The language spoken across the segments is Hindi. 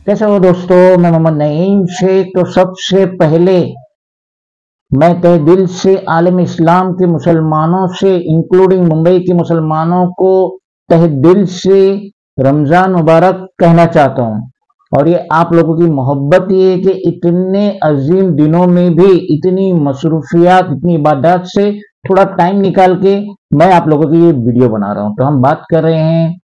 कैसे हो दोस्तों। मैं मोहम्मद नईम शेख। तो सबसे पहले मैं तहे दिल से आलम इस्लाम के मुसलमानों से इंक्लूडिंग मुंबई के मुसलमानों को तहे दिल से रमजान मुबारक कहना चाहता हूं। और ये आप लोगों की मोहब्बत ये है कि इतने अजीम दिनों में भी इतनी मसरूफियात इतनी इबादत से थोड़ा टाइम निकाल के मैं आप लोगों की ये वीडियो बना रहा हूं। तो हम बात कर रहे हैं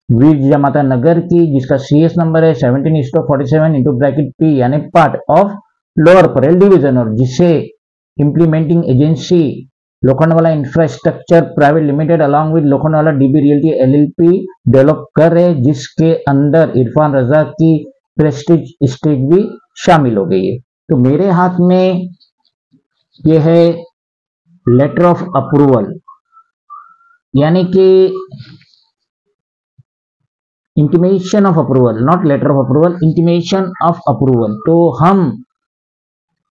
वीर जिजामाता नगर की, जिसका सीएस नंबर है 17:47 इंटू ब्रैकेट पी, यानी part of lower Parel division, और जिसे implementing agency Lokhandwala infrastructure private limited along with Lokhandwala dB realty LLP develop कर रहे, जिसके अंदर इरफान रजा की प्रेस्टीज स्टेक भी शामिल हो गई है। तो मेरे हाथ में यह है लेटर ऑफ अप्रूवल, यानी कि intimation of approval, not letter of approval, intimation of approval. तो हम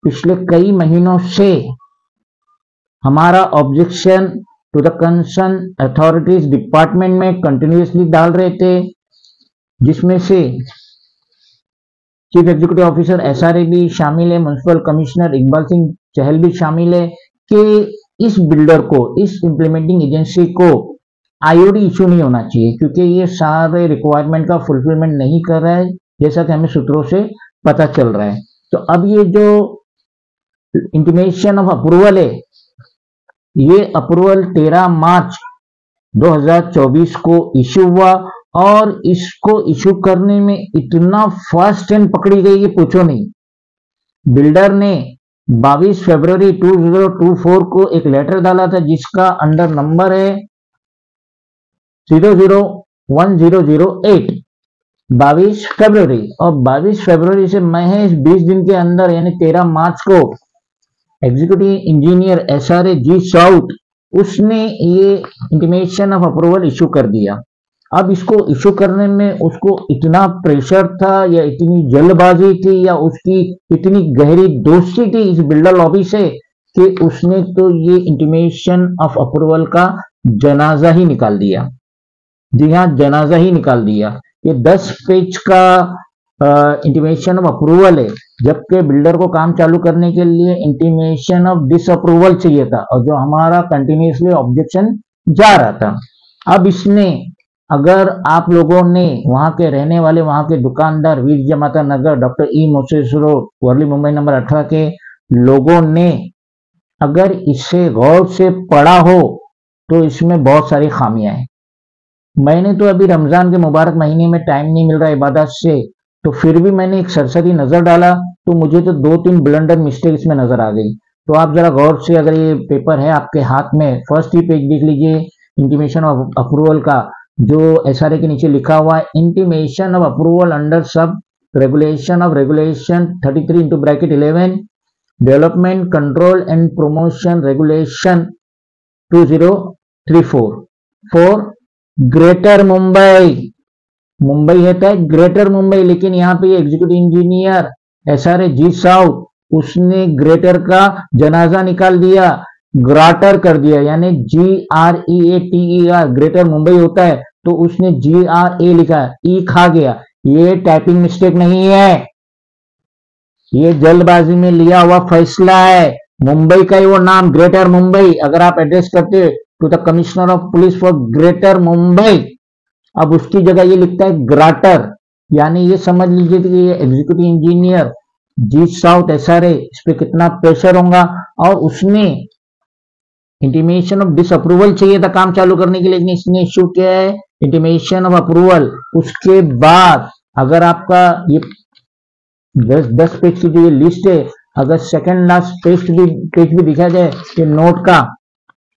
पिछले कई महीनों से हमारा objection to the concern authorities department में कंटिन्यूसली डाल रहे थे, जिसमें से चीफ एग्जीक्यूटिव ऑफिसर एसआरए भी शामिल है, म्युनिसिपल कमिश्नर इकबाल सिंह चहल भी शामिल है, कि इस बिल्डर को, इस इंप्लीमेंटिंग एजेंसी को आईओडी इशू नहीं होना चाहिए, क्योंकि ये सारे रिक्वायरमेंट का फुलफिलमेंट नहीं कर रहा है, जैसा कि हमें सूत्रों से पता चल रहा है। तो अब ये जो इंटीमेशन ऑफ अप्रूवल है, ये अप्रूवल 13 मार्च 2024 को इशू हुआ, और इसको इशू करने में इतना फास्ट एंड पकड़ी गई, ये पूछो नहीं। बिल्डर ने 22 फरवरी 2024 को एक लेटर डाला था, जिसका अंडर नंबर है 001008, 22 फरवरी, और 22 फरवरी से महज 20 दिन के अंदर यानी 13 मार्च को एग्जीक्यूटिव इंजीनियर एसआरए जी साउथ, उसने ये इंटीमेशन ऑफ अप्रूवल इशू कर दिया। अब इसको इशू करने में उसको इतना प्रेशर था, या इतनी जल्दबाजी थी, या उसकी इतनी गहरी दोस्ती थी इस बिल्डर लॉबी से, कि उसने तो ये इंटीमेशन ऑफ अप्रूवल का जनाजा ही निकाल दिया। जी हाँ, जनाजा ही निकाल दिया। ये 10 पेज का इंटीमेशन ऑफ अप्रूवल है, जबकि बिल्डर को काम चालू करने के लिए इंटीमेशन ऑफ डिसअप्रूवल चाहिए था, और जो हमारा कंटिन्यूसली ऑब्जेक्शन जा रहा था। अब इसने, अगर आप लोगों ने, वहां के रहने वाले, वहां के दुकानदार, Veer Jijamata Nagar, doctor E Moses road, Worli Mumbai number 18 के लोगों ने अगर इसे गौर से पढ़ा हो, तो इसमें बहुत सारी खामियां हैं। मैंने तो अभी रमजान के मुबारक महीने में टाइम नहीं मिल रहा इबादत से, तो फिर भी मैंने एक सरसरी नजर डाला, तो मुझे तो 2-3 ब्लंडर मिस्टेक इसमें नजर आ गई। तो आप जरा गौर से, अगर ये पेपर है आपके हाथ में, फर्स्ट ही पेज देख लीजिए इंटीमेशन ऑफ अप्रूवल का, जो एसआरए के नीचे लिखा हुआ है, intimation of approval under sub regulation of regulation 33 into bracket 11 development control and promotion regulation 2034 for greater Mumbai. Mumbai है तो ग्रेटर मुंबई, लेकिन यहाँ पे एग्जीक्यूटिव इंजीनियर एसआरए जी साउथ, उसने ग्रेटर का जनाजा निकाल दिया, ग्राटर कर दिया, यानी GREATER, ग्रेटर मुंबई होता है, तो उसने GRA लिखा, ई खा गया। ये टाइपिंग मिस्टेक नहीं है, ये जल्दबाजी में लिया हुआ फैसला है। मुंबई का ही वो नाम ग्रेटर मुंबई, अगर आप एड्रेस करते to the commissioner of police for greater Mumbai, अब उसकी जगह ये लिखता है ग्राटर, यानी ये समझ लीजिए कि ये एग्जीक्यूटिव इंजीनियर जी साउथ एसआरए, इस पे कितना प्रेशर होगा। और उसने इंटीमेशन ऑफ डिसअप्रूवल चाहिए था काम चालू करने के लिए, लेकिन इसने इशू किया है इंटीमेशन ऑफ अप्रूवल। उसके बाद अगर आपका ये 10 पेज की जो ये लिस्ट है, अगर सेकंड लास्ट पेज भी दिखा जाए, ये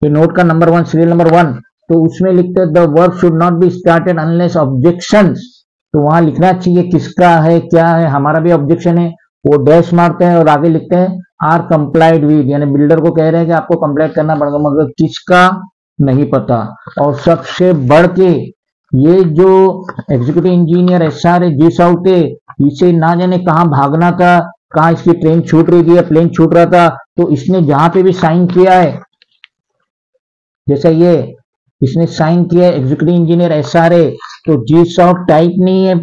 नोट का नंबर 1, सीरियल नंबर 1, तो उसमें लिखते हैं the work should not be started unless objections. तो वहां लिखना चाहिए किसका है, क्या है, हमारा भी ऑब्जेक्शन है, वो डैश मारते हैं और आगे लिखते हैं आर कंप्लाइड विद, यानी बिल्डर को कह रहे हैं कि आपको कंप्लाइड करना पड़ेगा, मगर किसका नहीं पता। और सबसे बढ़ के ये जो एग्जीक्यूटिव इंजीनियर एसआरए जी साउथ है, इसे ना जाने कहां भागना था, कहां इसकी ट्रेन छूट रही थी या प्लेन छूट रहा था, तो इसने जहां पे भी साइन किया है, जैसा ये इसने साइन किया एग्जीक्यूटिव इंजीनियर एसआरए, तो जी साउथ टाइप नहीं है,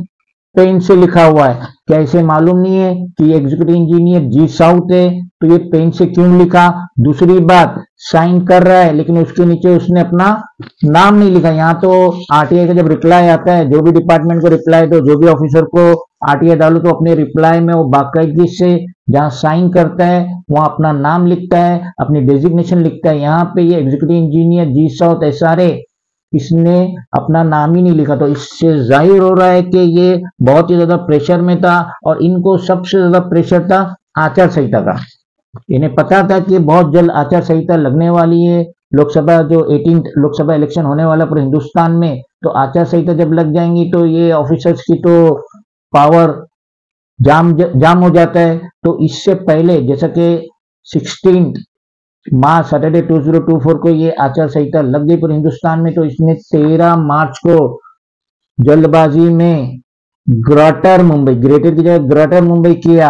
पेन से लिखा हुआ है। क्या इसे मालूम नहीं है कि ये एग्जीक्यूटिव इंजीनियर जी साउथ है? तो ये पेन से क्यों लिखा? दूसरी बात, साइन कर रहा है लेकिन उसके नीचे उसने अपना नाम नहीं लिखा। यहाँ तो आरटीआई का जब रिप्लाई आता है, जो भी डिपार्टमेंट को रिप्लाई दो, जो भी ऑफिसर को आरटीआई डालो, तो अपने रिप्लाई में वो बाकायदगी से जहां साइन करता है वहां अपना नाम लिखता है, अपनी डेजिग्नेशन लिखता है। यहाँ पे ये एग्जीक्यूटिव इंजीनियर जी साउथ एसआरए, इसने अपना नाम ही नहीं लिखा। तो इससे जाहिर हो रहा है कि ये बहुत ही ज्यादा प्रेशर में था और इनको सबसे ज्यादा प्रेशर था आचार संहिता का। इन्हें पता था कि बहुत जल्द आचार संहिता लगने वाली है, लोकसभा जो 18 लोकसभा इलेक्शन होने वाला पूरे हिंदुस्तान में, तो आचार संहिता जब लग जाएंगी तो ये ऑफिसर्स की तो पावर जाम हो जाता है। तो इससे पहले जैसा कि 16 मार्च सैटरडे 2024 को ये आचार संहिता लग गई पूरे हिंदुस्तान में, तो इसने 13 मार्च को जल्दबाजी में ग्रेटर मुंबई, ग्रेटर की जगह ग्रेटर मुंबई किया।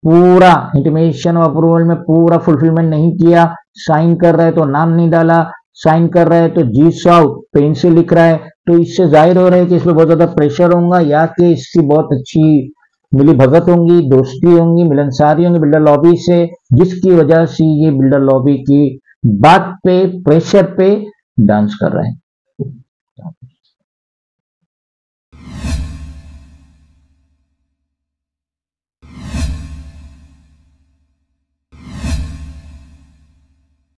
पूरा इंटीमेशन और अप्रूवल में पूरा फुलफिलमेंट नहीं किया। साइन कर रहा है तो नाम नहीं डाला, साइन कर रहा है तो जी साउथ पेन से लिख रहा है। तो इससे जाहिर हो रहा है कि इस पर बहुत ज्यादा प्रेशर होगा, या कि इसकी बहुत अच्छी मिली भगत होंगी, दोस्ती होंगी, मिलनसारी होंगी बिल्डर लॉबी से, जिसकी वजह से ये बिल्डर लॉबी की बात पे, प्रेशर पे डांस कर रहा है।